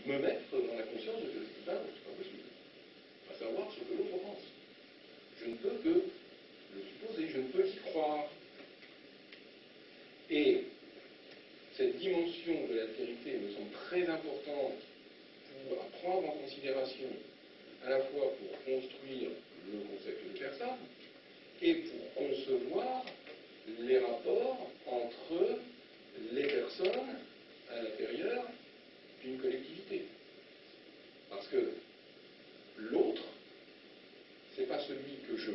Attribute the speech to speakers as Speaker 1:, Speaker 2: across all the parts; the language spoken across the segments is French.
Speaker 1: me mettre dans la conscience de quelqu'un d'autre, c'est pas possible. À savoir ce que l'autre pense. Je ne peux que le supposer, je ne peux qu'y croire. Et cette dimension de l'altérité me semble très importante pour prendre en considération à la fois pour construire le concept de personne et pour concevoir les rapports entre les personnes à l'intérieur d'une collectivité. Parce que l'autre, c'est pas celui que je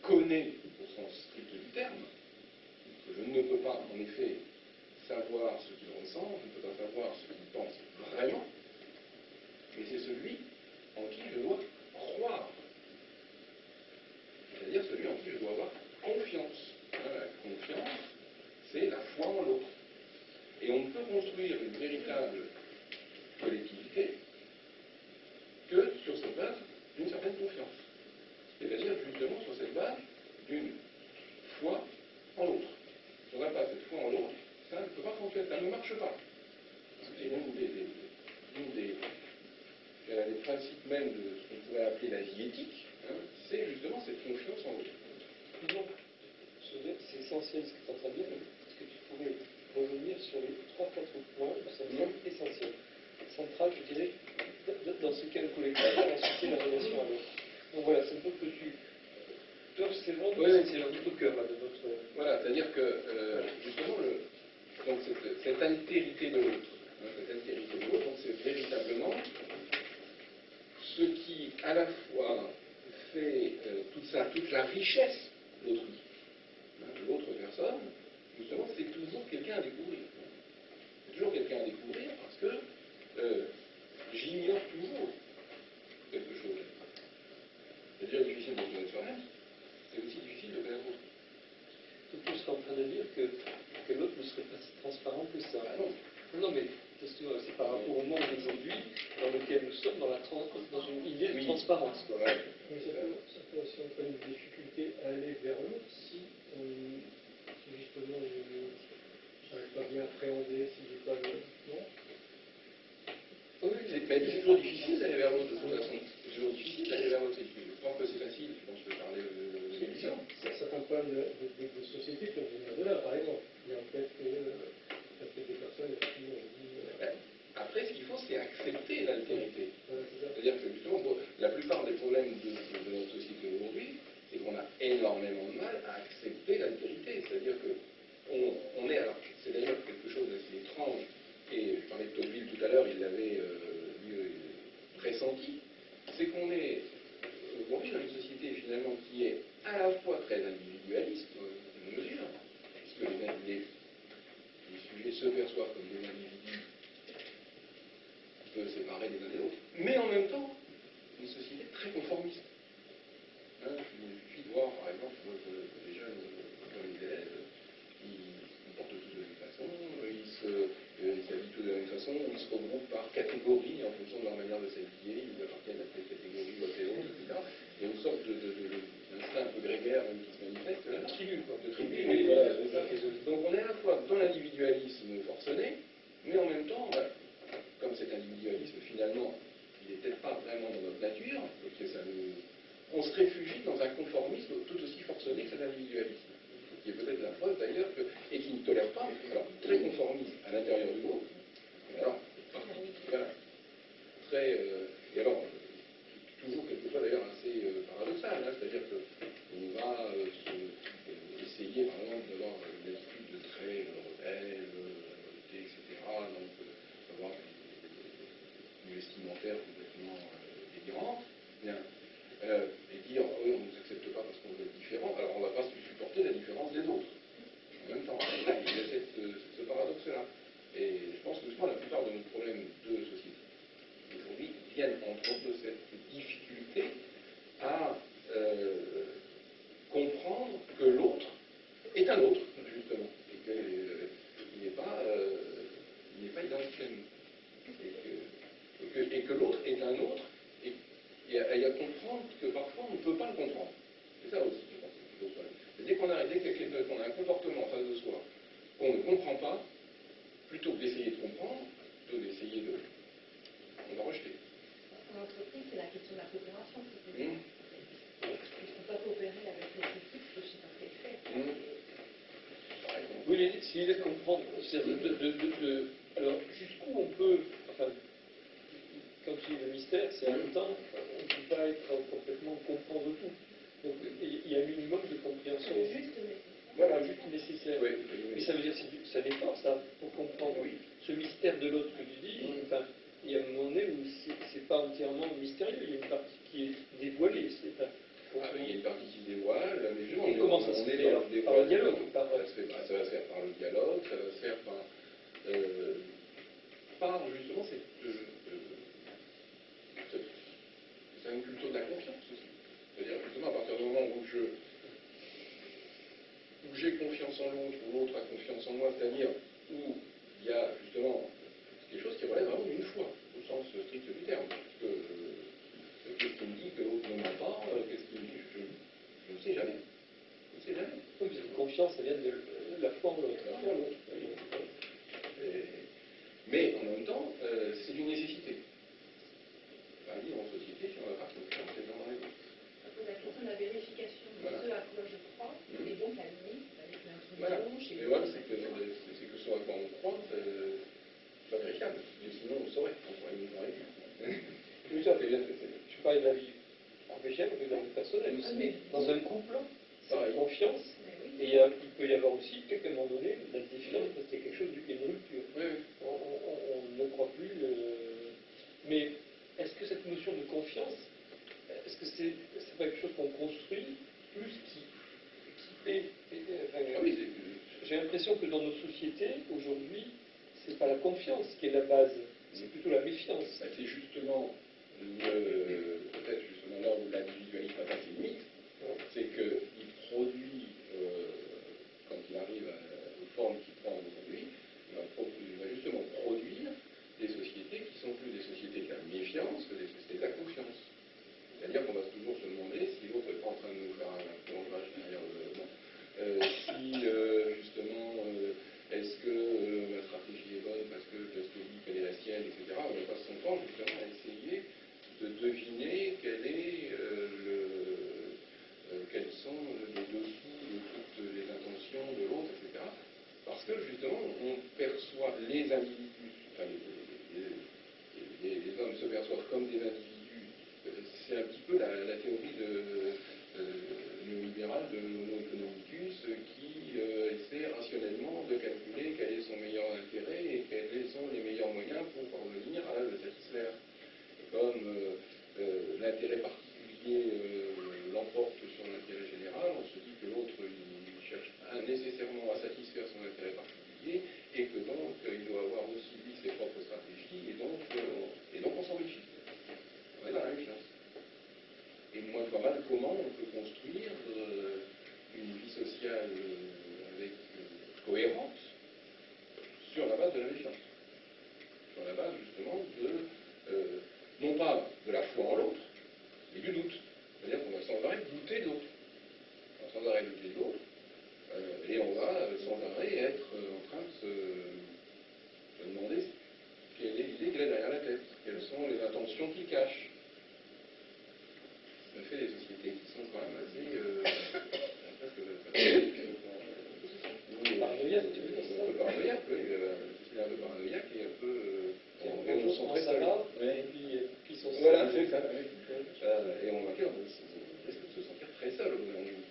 Speaker 1: connais au sens strict du terme, que je ne peux pas en effet savoir ce qu'il ressent, je ne peux pas savoir ce qu'il pense vraiment, mais c'est celui en qui je dois croire. C'est-à-dire celui en qui je dois avoir confiance. La confiance, c'est la foi en l'autre. Et on ne peut construire une véritable collectivité que sur cette base d'une certaine confiance. C'est-à-dire justement sur cette base d'une foi en l'autre. Si on n'a pas cette foi en l'autre, ça ne peut pas fonctionner, ça ne marche pas. C'est l'une des principes même de ce qu'on pourrait appeler la vie éthique, c'est justement cette confiance en l'autre.
Speaker 2: Donc, c'est essentiel ce que tu es en train de dire, est-ce que tu pourrais revenir sur les 3-4 points qui sont essentiels, centrales, je dirais, dans ce qu'est le collectif, ensuite la relation à l'autre. Donc voilà, c'est un peu que tu... c'est vraiment tout au cœur là, de notre...
Speaker 1: Voilà, c'est-à-dire que, justement, donc cette altérité de l'autre, donc c'est véritablement ce qui, à la fois, fait toute la richesse d'autrui. L'autre personne, justement, c'est toujours quelqu'un à découvrir. C'est toujours quelqu'un à découvrir parce que j'ignore toujours quelque chose. C'est déjà difficile de connaître soi-même, c'est aussi difficile de connaître autrui.
Speaker 2: Donc tu serais en train de dire que l'autre ne serait pas si transparent que ça.
Speaker 1: Ah non.
Speaker 2: Non, mais c'est par rapport au monde d'aujourd'hui dans lequel nous sommes, dans une idée de transparence.
Speaker 1: Ouais.
Speaker 3: Mais ça peut aussi entraîner une difficulté à aller vers l'autre si justement je n'arrive pas bien appréhender, si j'ai pas le... Non.
Speaker 1: Oui, c'est toujours difficile d'aller vers l'autre de toute façon. C'est toujours difficile d'aller vers l'autre. Je pense que c'est facile, je pense que parler de l'émission.
Speaker 3: Certains problèmes de société peuvent venir de là, par exemple. Il y a en fait des personnes qui ont dit...
Speaker 1: Après, ce qu'il faut, c'est accepter l'altérité.
Speaker 3: Voilà,
Speaker 1: c'est-à-dire que justement, la plupart des problèmes de notre société aujourd'hui, c'est qu'on a énormément de mal à accepter l'altérité. C'est-à-dire que on est, alors c'est d'ailleurs quelque chose d'assez étrange, et je parlais de Tocqueville tout à l'heure, il l'avait pressenti, c'est qu'on est aujourd'hui dans une société finalement qui est à la fois très individualiste, dans une mesure, puisque les sujets se perçoivent comme des individus séparés des uns des autres, mais en même temps, une société très conformiste. Il suffit de voir, par exemple, que les jeunes, comme les élèves, ils se comportent tous de la même façon, ils s'habillent tous de la même façon, ils se regroupent par catégories en fonction de leur manière de s'habiller, ils appartiennent à telle catégorie ou à telle autre, etc. Il y a une sorte d'instinct un peu grégaire qui se manifeste là. De tribu, quoi. De tribu, mais voilà, c'est ça. Donc on est à la fois dans l'individualisme forcené, mais en même temps, comme cet individualisme finalement, il n'est peut-être pas vraiment dans notre nature, et que on se réfugie dans un conformisme tout aussi forcené que cet individualisme, qui est peut-être la preuve d'ailleurs, et qui ne tolère pas, alors très conformiste à l'intérieur du groupe, alors, voilà, très, et alors, toujours quelquefois d'ailleurs assez paradoxal, c'est-à-dire qu'on va essayer par exemple d'avoir une attitude de très rebelle, etc., donc d'avoir une vestimentaire complètement délirante, bien, et dire on ne nous accepte pas parce qu'on est différent, alors on ne va pas supporter la différence des autres. En même temps, il y a ce paradoxe-là. Et je pense que justement la plupart de nos problèmes de société aujourd'hui viennent entre autres de cette difficulté à comprendre que l'autre est un autre, justement, et qu'il n'est pas identique à nous. Et que l'autre est un autre, et à comprendre que parfois on ne peut pas le comprendre. C'est ça aussi, je pense qu'il faut faire. Dès qu'on a un comportement en face de soi qu'on ne comprend pas, plutôt que d'essayer de comprendre, plutôt d'essayer de... On
Speaker 4: coopération. Il ne faut pas coopérer avec les équipes que je ne sais pas ce qu'elles font.
Speaker 2: Oui, c'est l'idée de comprendre. Alors, jusqu'où on peut. Enfin, quand tu dis le mystère, c'est en même temps, on ne peut pas être complètement comprendre tout. Donc, il y a un minimum de compréhension.
Speaker 4: Juste nécessaire.
Speaker 2: Voilà, juste nécessaire.
Speaker 1: Oui.
Speaker 2: Mais ça veut dire que c'est un effort, ça, pour comprendre ce mystère de l'autre que tu dis. Enfin, il y a un moment donné où c'est pas entièrement mystérieux, il y a une partie qui est dévoilée.
Speaker 1: Il y a une partie qui se dévoile, mais justement,
Speaker 2: Et comment ça se fait
Speaker 1: dans le
Speaker 2: par le dialogue
Speaker 1: Ça va se faire par le dialogue, ça va se faire par justement c'est une culture de la confiance aussi. C'est-à-dire justement à partir du moment où j'ai confiance en l'autre, ou l'autre a confiance en moi, c'est-à-dire où il y a justement quelque chose qui relève vraiment d'une foi, au sens strict du terme. Parce que qu'est-ce qui me dit que l'autre ne ment pas, qu'est-ce qui me dit je ne sais jamais. Je ne sais jamais.
Speaker 2: Oui, parce que confiance, ça vient de la foi en l'autre.
Speaker 1: Mais en même temps, c'est une nécessité. Vivre en société, si on n'a pas confiance les uns dans les autres.
Speaker 4: Ça pose la question de la vérification de ce à quoi je crois, et donc la limite avec l'intrusion chez
Speaker 1: les autres. C'est que ce à quoi on croit, c'est pas vérifiable. Et sinon, on saurait. On pourrait nous parler.
Speaker 2: Oui, ça fait bien. Tu parles de la vie professionnelle ou de la vie personnelle aussi. Dans un couple, c'est la confiance. Et il peut y avoir aussi, à un moment donné, la défiance, parce qu'il y a quelque chose qui est une rupture. On ne croit plus. Mais est-ce que cette notion de confiance, est-ce que c'est pas quelque chose qu'on construit plus qui est j'ai l'impression que dans nos sociétés, aujourd'hui, c'est pas la confiance qui est la base, c'est plutôt la méfiance.
Speaker 1: C'est justement peut-être justement là où l'individualisme a ses limites, c'est qu'il produit, quand il arrive aux formes qu'il prend aujourd'hui, il va justement produire des sociétés qui sont plus des sociétés de la méfiance que des sociétés de la confiance. C'est-à-dire qu'on va toujours se demander si l'autre n'est pas en train de nous faire un plongage derrière le vent. Si justement, est-ce que ma stratégie est bonne parce que qu'est-ce que dit quelle est la sienne, etc. On va passer son temps justement à essayer de deviner quels sont les dessous de toutes les intentions de l'autre, etc. Parce que justement, on perçoit les individus, enfin les hommes se perçoivent comme des individus. C'est un petit peu la théorie néolibérale de l'homo economicus qui essaie rationnellement de calculer quel est son meilleur intérêt et quels sont les meilleurs moyens pour parvenir à le satisfaire. Et comme l'intérêt particulier l'emporte sur l'intérêt général, on se dit que l'autre il cherche nécessairement à satisfaire son intérêt particulier et que donc il doit avoir aussi lui ses propres stratégies et donc on s'enrichit. On est dans la même chose. Et moi je vois mal comment on peut construire une vie sociale cohérente sur la base de la méfiance. Sur la base justement non pas de la foi en l'autre, mais du doute. C'est-à-dire qu'on va sans arrêt douter de l'autre. On va sans arrêt douter de l'autre, et on va sans arrêt être en train de se demander quelle est l'idée qu'il a derrière la tête, quelles sont les intentions qu'il cache. Ça fait des sociétés qui sont quand même assez
Speaker 2: paranoïaque, tu veux dire ça?
Speaker 1: Un peu paranoïaque, oui. C'est un peu paranoïaque et un peu
Speaker 2: on se sent très seul. Et puis ils sont
Speaker 1: voilà, c'est ça. Et on va dire, on risque de se sentir très seul au bout d'un moment.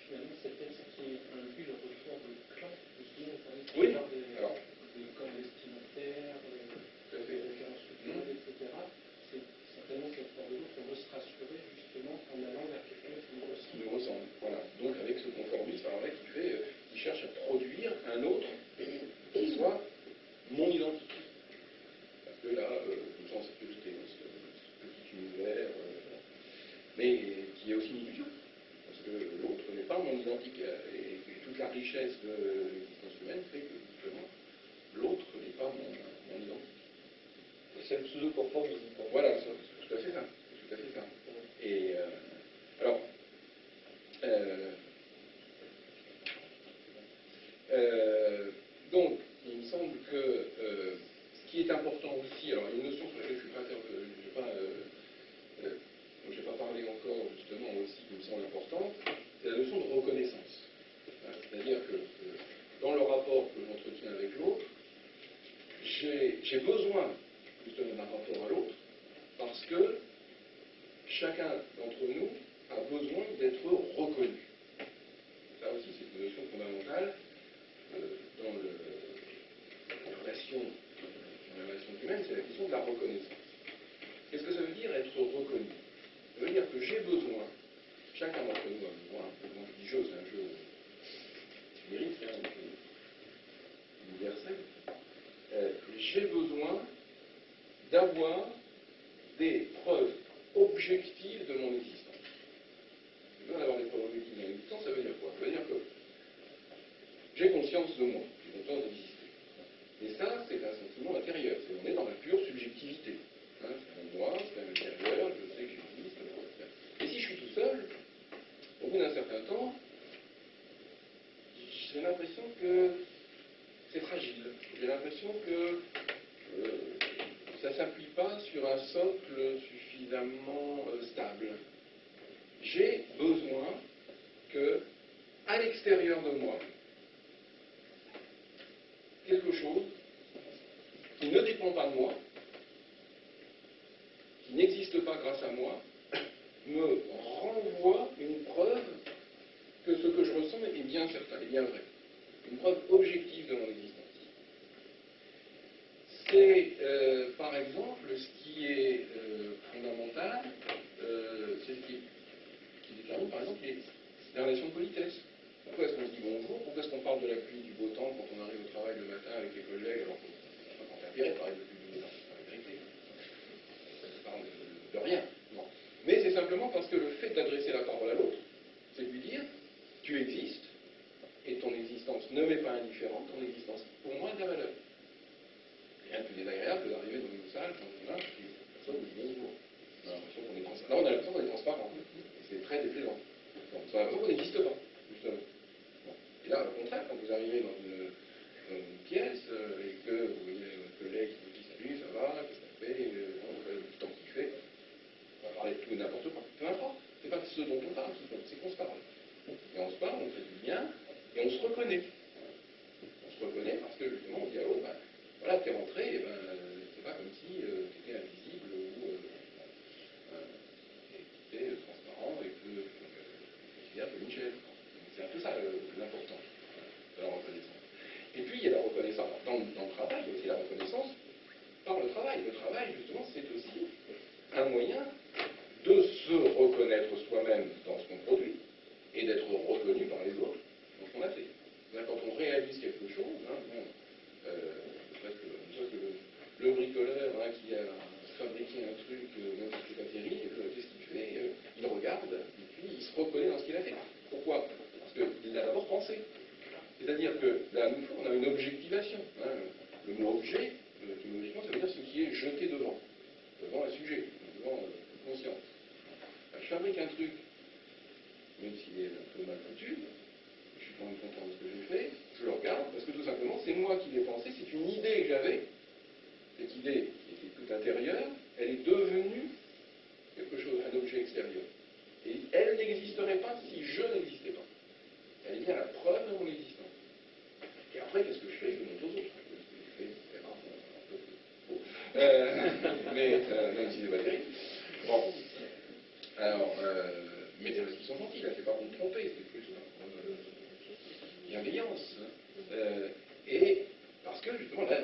Speaker 5: Finalement, c'est peut-être ce qui induit le retour de clan, justement,
Speaker 1: oui.
Speaker 5: Des camps destinataires, des références culturelles, etc. C'est certainement cette part de l'autre, on veut se rassurer justement en allant vers quelqu'un qui nous ressemble.
Speaker 1: Voilà. Donc avec ce conformisme, alors là, qui cherche à produire un autre qui soit mon identité. Parce que là, je me sens en sécurité dans ce petit univers, mais qui est aussi une illusion. Parce que l'autre n'est pas mon identique. Et toute la richesse de l'existence humaine fait que justement, l'autre n'est pas mon identique.
Speaker 2: C'est le pseudo-conformisme.
Speaker 1: Voilà, c'est tout à fait ça. Tout à fait ça. Et alors, donc, il me semble que ce qui est important aussi, alors il y a une notion sur laquelle je ne vais pas justement d'un rapport à l'autre, parce que chacun d'entre nous a besoin d'être reconnu. Ça aussi, c'est une notion fondamentale dans les relations humaines, c'est la question de la reconnaissance. Qu'est-ce que ça veut dire être reconnu? Ça veut dire que j'ai besoin, chacun d'entre nous a besoin, quand je dis jeu, c'est un jeu numérique, c'est un jeu universel, j'ai besoin d'avoir des preuves objectives de mon existence. J'ai besoin d'avoir des preuves objectives de mon existence, ça veut dire quoi? Ça veut dire que j'ai conscience de moi, j'ai conscience d'exister. Et ça, c'est un sentiment intérieur, on est dans la pure subjectivité. Hein, c'est en moi, c'est à l'intérieur, je sais que j'existe. Et si je suis tout seul, au bout d'un certain temps, j'ai l'impression que c'est fragile. J'ai l'impression que ça ne s'appuie pas sur un socle suffisamment stable. J'ai besoin que, à l'extérieur de moi, quelque chose qui ne dépend pas de moi, qui n'existe pas grâce à moi, me renvoie une preuve que ce que je ressens est bien certain, est bien vrai. Une preuve objective de mon existence. C'est, par exemple, ce qui est fondamental, c'est ce qui détermine, par exemple, les relations de politesse. Pourquoi est-ce qu'on se dit bonjour? Pourquoi est-ce qu'on parle de la pluie, du beau temps quand on arrive au travail le matin avec les collègues alors qu'on a intérêt de parler de pluie, du beau temps? C'est pas la vérité. On parle de rien. Non. Mais c'est simplement parce que le fait d'adresser la parole à l'autre, c'est de lui dire, tu existes, et ton existence ne m'est pas indifférente, ton existence, pour moi, a de la valeur. Rien de plus désagréable que d'arriver dans une salle quand on a personne nous dit bonjour. On a l'impression qu'on est transparent. Non, on a l'impression qu'on est transparent. C'est très déplaisant. Donc, on a l'impression qu'on n'existe pas, justement. Bon. Et là, au contraire, quand vous arrivez dans une pièce et que vous voyez votre collègue qui vous dit salut, ça va, qu'est-ce que ça fait, le temps qu'il fait, on va parler de tout et n'importe quoi. Peu importe. C'est pas ce dont on parle, c'est qu'on se parle. Et on se parle, on fait du lien, et on se reconnaît. On se reconnaît parce que justement, on dit à l'autre, ben, voilà, t'es rentré, et ben, c'est pas comme si t'étais invisible ou t'étais transparent et que tu considères comme une chaise. C'est un peu ça l'important de la reconnaissance. Et puis, il y a la reconnaissance. Dans le travail, il y a aussi la reconnaissance par le travail. Le travail, justement, c'est aussi un moyen de se reconnaître soi-même dans ce qu'on produit et d'être reconnu par les autres dans ce qu'on a fait. Quand on réalise quelque chose, hein, le bricoleur hein, qui a fabriqué un truc, même si c'est pas terrible, qu'est-ce qu'il fait? Il regarde et puis il se reconnaît dans ce qu'il a fait. Pourquoi? Parce qu'il l'a d'abord pensé. C'est-à-dire que là, on a une objectivation. Hein. Le mot objet, étymologiquement, ça veut dire ce qui est jeté devant un sujet, devant conscience. Je fabrique un truc, même s'il est un peu mal foutu, je suis quand même content de ce que j'ai fait, je le regarde, parce que tout simplement, c'est moi qui l'ai pensé, c'est une idée que j'avais, cette idée qui était toute intérieure, elle est devenue quelque chose, un objet extérieur. Et elle n'existerait pas si je n'existais pas. Elle est bien la preuve de mon existence. Et après, qu'est-ce que je fais? Je le montre aux autres. Mais même si c'est pas terrible. Bon. Alors, mais des qui sont gentils, là, c'est pas pour me tromper, c'est plus bienveillance. Et parce que justement, là,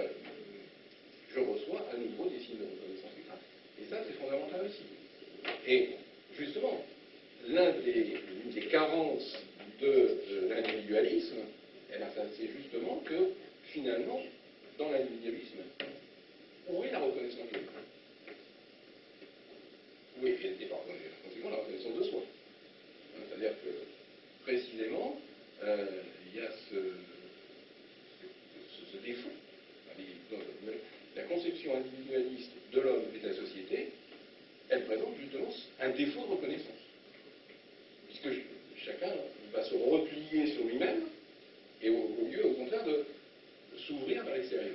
Speaker 1: je reçois à nouveau des signes de reconnaissance ultra. Et ça, c'est fondamental aussi. Et justement, l'une des carences de l'individualisme, eh ben, c'est justement que finalement, dans l'individualisme, où est la reconnaissance de l'autre? Où est, et par conséquent, la reconnaissance de soi? C'est-à-dire que, précisément, il y a ce défaut. La conception individualiste de l'homme et de la société, elle présente justement un défaut de reconnaissance. Puisque chacun va se replier sur lui-même, et au lieu, au contraire, de s'ouvrir vers l'extérieur.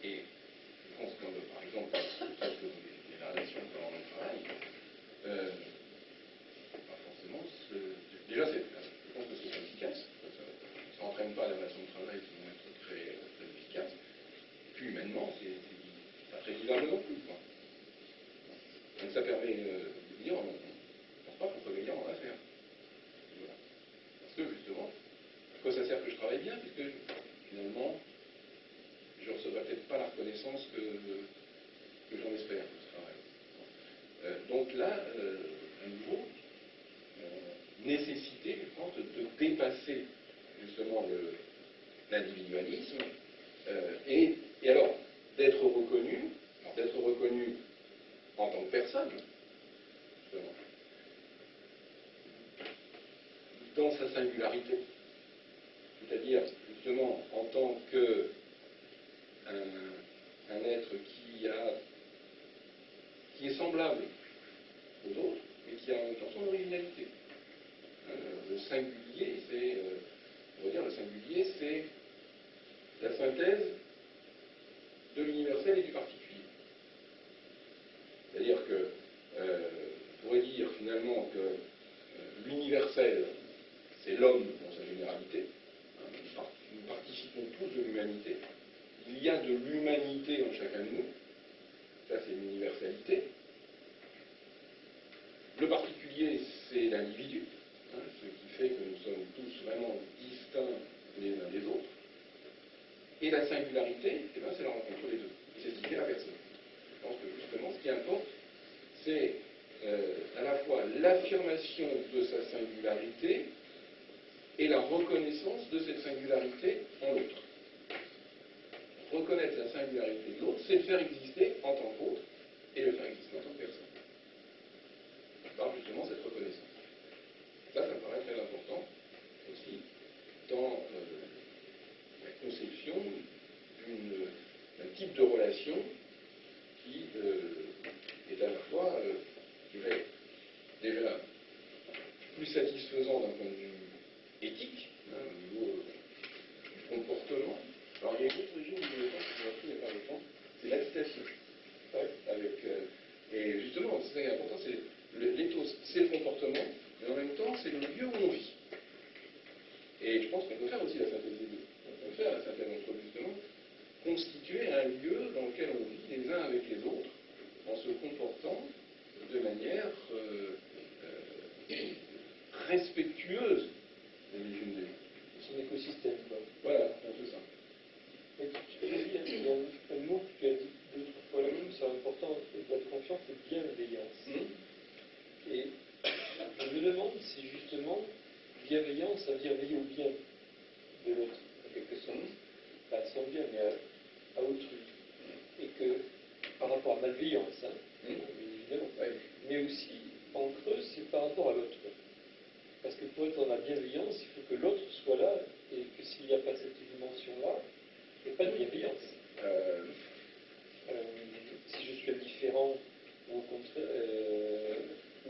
Speaker 1: Et je pense que, par exemple, les relations pendant le travail, pas forcément. Déjà, je pense que c'est efficace. Ça n'entraîne pas les relations de travail qui vont être très, très efficaces. effectivement, c'est pas très vivable non plus, quoi. Donc ça permet de dire, on ne pense pas qu'on soit gagnant en affaires. Voilà. Parce que justement, à quoi ça sert que je travaille bien, puisque finalement, je ne recevrai peut-être pas la reconnaissance que j'en espère de ce travail. Donc là, à nouveau, nécessité, je pense, de dépasser justement l'individualisme et alors d'être reconnu en tant que personne, justement, dans sa singularité, c'est-à-dire justement en tant que un être qui est semblable aux autres, mais qui a en même temps son originalité. Le singulier, on va dire, le singulier, c'est la synthèse de l'universel et du particulier. C'est-à-dire que, on pourrait dire finalement que l'universel, c'est l'homme dans sa généralité. Nous participons tous de l'humanité. Il y a de l'humanité en chacun de nous. Ça, c'est l'universalité. Le particulier, c'est l'individu, ce qui fait que nous sommes tous vraiment distincts les uns des autres. Et la singularité, c'est la rencontre des deux. C'est ce qui fait la personne. Je pense que justement, ce qui importe, c'est à la fois l'affirmation de sa singularité et la reconnaissance de cette singularité en l'autre. Reconnaître la singularité de l'autre, c'est le faire exister en tant qu'autre et le faire exister en tant que personne. Par justement cette reconnaissance. Ça me paraît très important aussi dans la conception d'un type de relation qui est à la fois, je dirais, déjà plus satisfaisant d'un point de vue éthique, au niveau du comportement. Alors il y a une autre régime que j'ai appris il n'y a pas longtemps, c'est l'accitation. Et justement, c'est important, c'est l'éthos, c'est le comportement, mais en même temps, c'est le lieu où on vit. Et je pense qu'on peut faire aussi la synthèse des deux. On peut faire la synthèse entre justement constituer un lieu dans lequel on vit les uns avec les autres, en se comportant de manière respectueuse des unes des autres.
Speaker 2: Son écosystème, quoi.
Speaker 1: Voilà, on fait ça.
Speaker 2: Et tu as dit, il y a un mot que tu as dit deux, trois fois la même, c'est important, la confiance et bienveillance. Et je me demande si justement bienveillance, ça veut dire veiller au bien de l'autre, en quelque sorte. Pas à son bien, mais à autrui. Et que par rapport à malveillance, bien évidemment, mais aussi en creux, c'est par rapport à l'autre. Parce que pour être dans la bienveillance, il faut que l'autre soit là, et que s'il n'y a pas cette dimension-là, il n'y a pas de bienveillance. Si je suis indifférent, ou au contraire,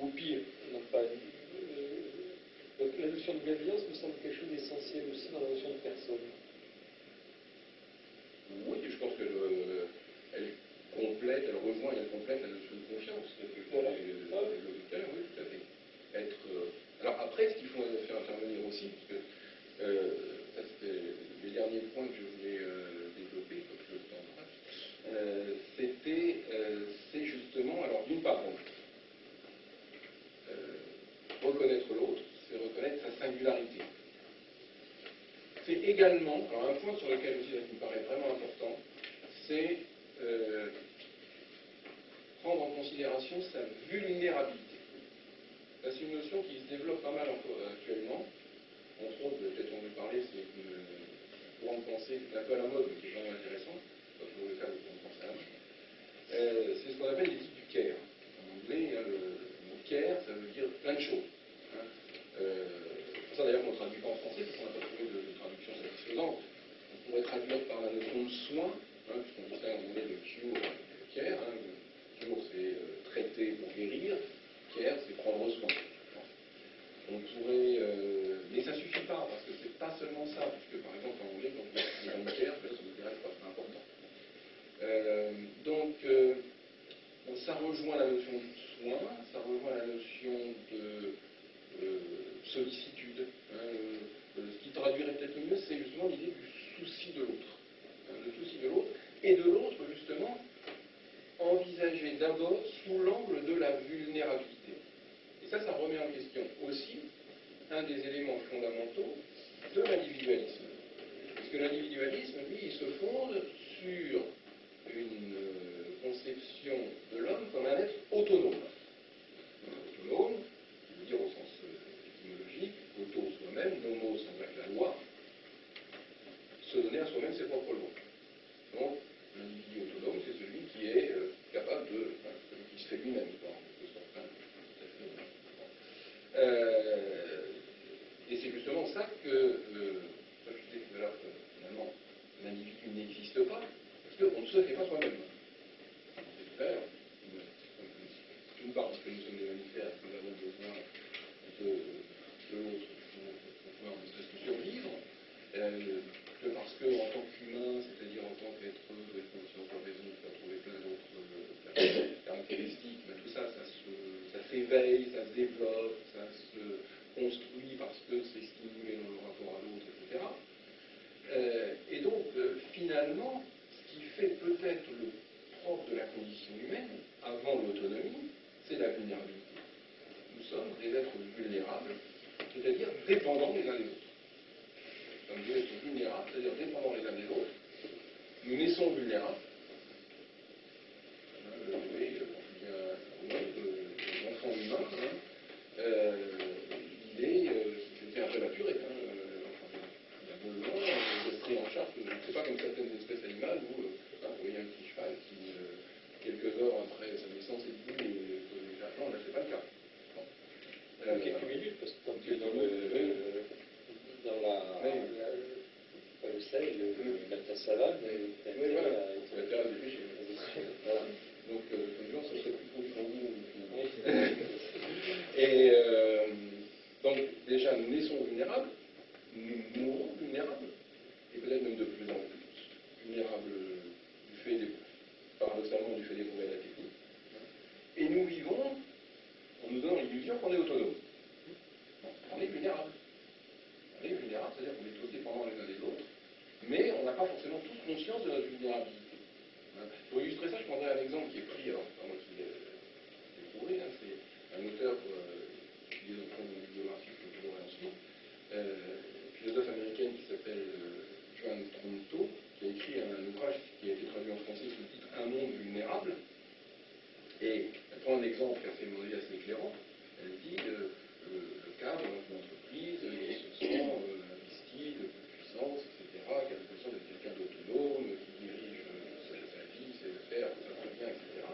Speaker 2: ou pire, non pas. Donc la notion de bienveillance me semble quelque chose d'essentiel aussi dans la notion de personne.
Speaker 1: Oui, je pense qu'elle complète, elle rejoint et elle complète la notion de confiance.
Speaker 2: Voilà.
Speaker 1: Oui, tout à fait. Alors après, ce qu'il faut faire intervenir aussi, parce que ça c'était les derniers points que je voulais développer, comme je le temps c'est justement, alors d'une part, reconnaître l'autre, c'est reconnaître sa singularité. C'est également, alors un point sur lequel aussi ça me paraît vraiment important, c'est prendre en considération sa vulnérabilité. Ça, c'est une notion qui se développe pas mal actuellement. Entre autres, peut-être on veut parler, c'est une courant de pensée qui est un peu à la mode, mais qui est quand même intéressante. C'est pas toujours le cas de ce qu'on pense à c'est ce qu'on appelle l'éthique du care. En anglais, le mot care, ça veut dire plein de choses. C'est pour ça d'ailleurs qu'on ne traduit pas en français, parce qu'on n'a pas trouvé de traduction satisfaisante. On pourrait traduire par la notion de soin, puisqu'on dit ça en anglais de cure, care. Cure, c'est traiter pour guérir. Care, c'est prendre soin. On pourrait, mais ça ne suffit pas, parce que c'est pas seulement ça, puisque par exemple en anglais, quand on dit dans le care, ça nous intéresse pas, c'est important. Donc, ça rejoint la notion de soin, ça rejoint la notion de sollicitude. Ce qui traduirait peut-être mieux, c'est justement l'idée du souci de l'autre. Le souci de l'autre, et de l'autre des éléments fondamentaux de l'individualisme. Parce que l'individualisme, lui, il se fonde sur une conception de l'homme comme un être autonome. Autonome, qui veut dire au sens étymologique, auto soi-même, nomos sans avec la loi, se donner à soi-même ses propres lois. Donc, l'individu autonome, c'est celui qui est capable de. Enfin, celui qui se fait lui-même, en quelque sorte. Hein, et c'est justement ça que, comme je disais tout à l'heure, que finalement, l'individu n'existe pas, parce qu'on ne se fait pas soi-même. C'est clair. D'une part, parce que nous sommes des mammifères, nous avons besoin de l'autre pour pouvoir ne serait-ce que survivre. Que parce que, en tant qu'humain, c'est-à-dire en tant qu'être de conscience, de raison, on peut trouver plein d'autres caractéristiques, mais tout ça, ça s'éveille, ça se développe, ça se construit parce que c'est stimulé dans le rapport à l'autre, etc. Et donc, finalement, ce qui fait peut-être le propre de la condition humaine, avant l'autonomie, c'est la vulnérabilité. Nous sommes des êtres vulnérables, c'est-à-dire dépendants les uns des autres. Comme des êtres vulnérables, c'est-à-dire dépendants les uns des autres. Nous naissons vulnérables. L'enfant humain, c'est un prématuré. Il a besoin d'être pris en charge. C'est pas comme certaines espèces animales où vous voyez un petit cheval qui, quelques heures après sa naissance, est debout et non, là, c'est pas le cas.
Speaker 2: Quelques minutes, parce que quand tu es dans le sel, la savane,
Speaker 1: oui, voilà. C'est la terrasse des péchés. Voilà. Donc, comme genre, ça serait plus pour vous. Et donc, déjà, nous naissons vulnérables, nous mourrons vulnérables, et peut-être même de plus en plus vulnérables paradoxalement, du fait des progrès de la technique. Et nous vivons en nous donnant l'illusion qu'on est autonome. On est vulnérable. On est vulnérable, c'est-à-dire qu'on est tous dépendants les uns des autres, mais on n'a pas forcément tous conscience de notre vulnérabilité. Pour illustrer ça, je prendrai un exemple qui est pris, alors, pas moi qui l'ai trouvé, c'est un auteur qui est dans mon bibliographie que je verrai ensuite, une philosophe américaine qui s'appelle Joan Tronto, qui a écrit un ouvrage qui a été traduit en français sous le titre Un monde vulnérable. Et elle prend un exemple qui a fait mon avis assez éclairant. Elle dit le cadre dans une entreprise, il se sent investi de puissance, etc., qui a l'impression d'être quelqu'un d'autonome, qui dirige sa vie, sait le faire, ça va bien, etc.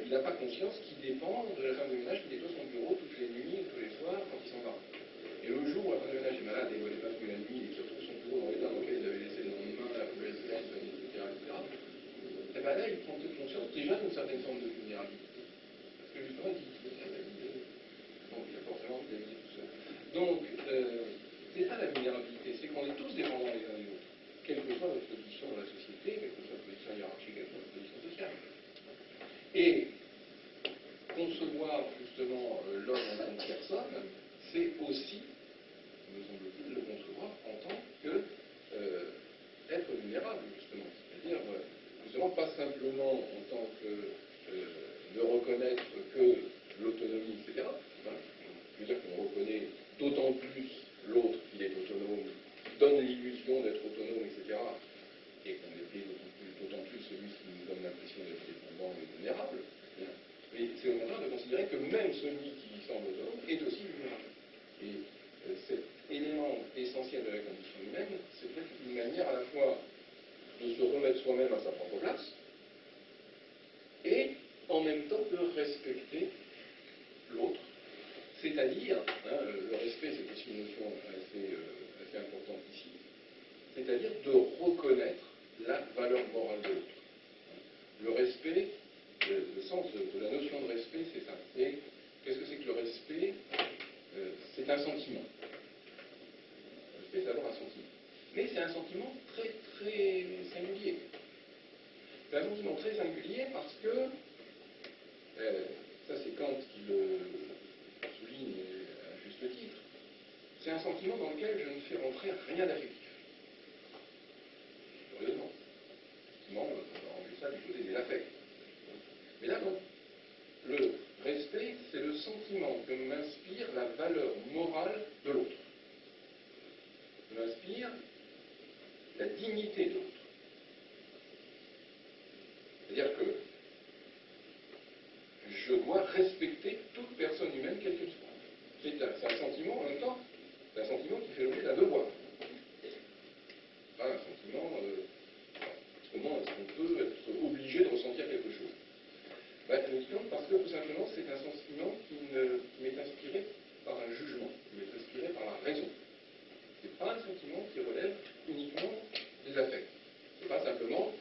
Speaker 1: Il n'a pas conscience qu'il dépend de la femme de ménage qui nettoie son bureau toutes les nuits, tous les soirs, quand il s'en va. Et le jour où la femme de ménage est malade et où elle n'est pas venue la nuit et qu'il retrouve son bureau dans l'état dans lequel il avait laissé le lendemain, la poubelle pleine, etc., et bien là, il prend toute conscience déjà d'une certaine forme de vulnérabilité. Parce que justement, il a forcément envie de la vie tout seul. Donc, c'est ça la vulnérabilité, c'est qu'on est tous dépendants les uns des autres, quelle que soit notre position dans la société, quelle que soit notre position hiérarchique, quelle que soit notre position sociale. Et concevoir justement l'homme en tant que personne, c'est aussi, me semble-t-il, le concevoir en tant que être vulnérable, justement. C'est-à-dire, justement, pas simplement en tant que ne reconnaître que l'autonomie, etc. Hein, je veux dire qu'on reconnaît d'autant plus l'autre qui est autonome, qui donne l'illusion d'être autonome, etc. Et qu'on est d'autant plus celui qui nous donne l'impression d'être dépendant et vulnérable. Mais c'est au contraire de considérer que même celui qui semble autonome est aussi vulnérable. Et cet élément essentiel de la condition humaine, c'est peut-être une manière à la fois de se remettre soi-même à sa propre place et en même temps de respecter l'autre. C'est-à-dire, le respect, c'est aussi une notion assez importante ici, c'est-à-dire de reconnaître la valeur morale de l'autre. Le respect, le sens de la notion de respect, c'est ça. Qu'est-ce que c'est que le respect? C'est un sentiment. Le respect, c'est d'abord un sentiment. Mais c'est un sentiment très, très singulier. C'est un sentiment très singulier parce que, ça c'est Kant qui le souligne à juste titre, c'est un sentiment dans lequel je ne fais rentrer rien d'affectif. Curieusement. Effectivement, on va rentrer ça du côté des affects. Mais là, non. Le respect, c'est le sentiment que m'inspire la valeur morale de comment est-ce qu'on peut être obligé de ressentir quelque chose? Uniquement parce que tout simplement c'est un sentiment qui m'est inspiré par un jugement, qui m'est inspiré par la raison. Ce n'est pas un sentiment qui relève uniquement des affects. Ce n'est pas simplement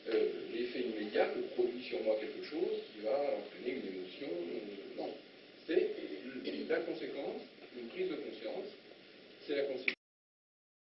Speaker 1: l'effet immédiat que produit sur moi quelque chose qui va entraîner une émotion. Non. C'est la conséquence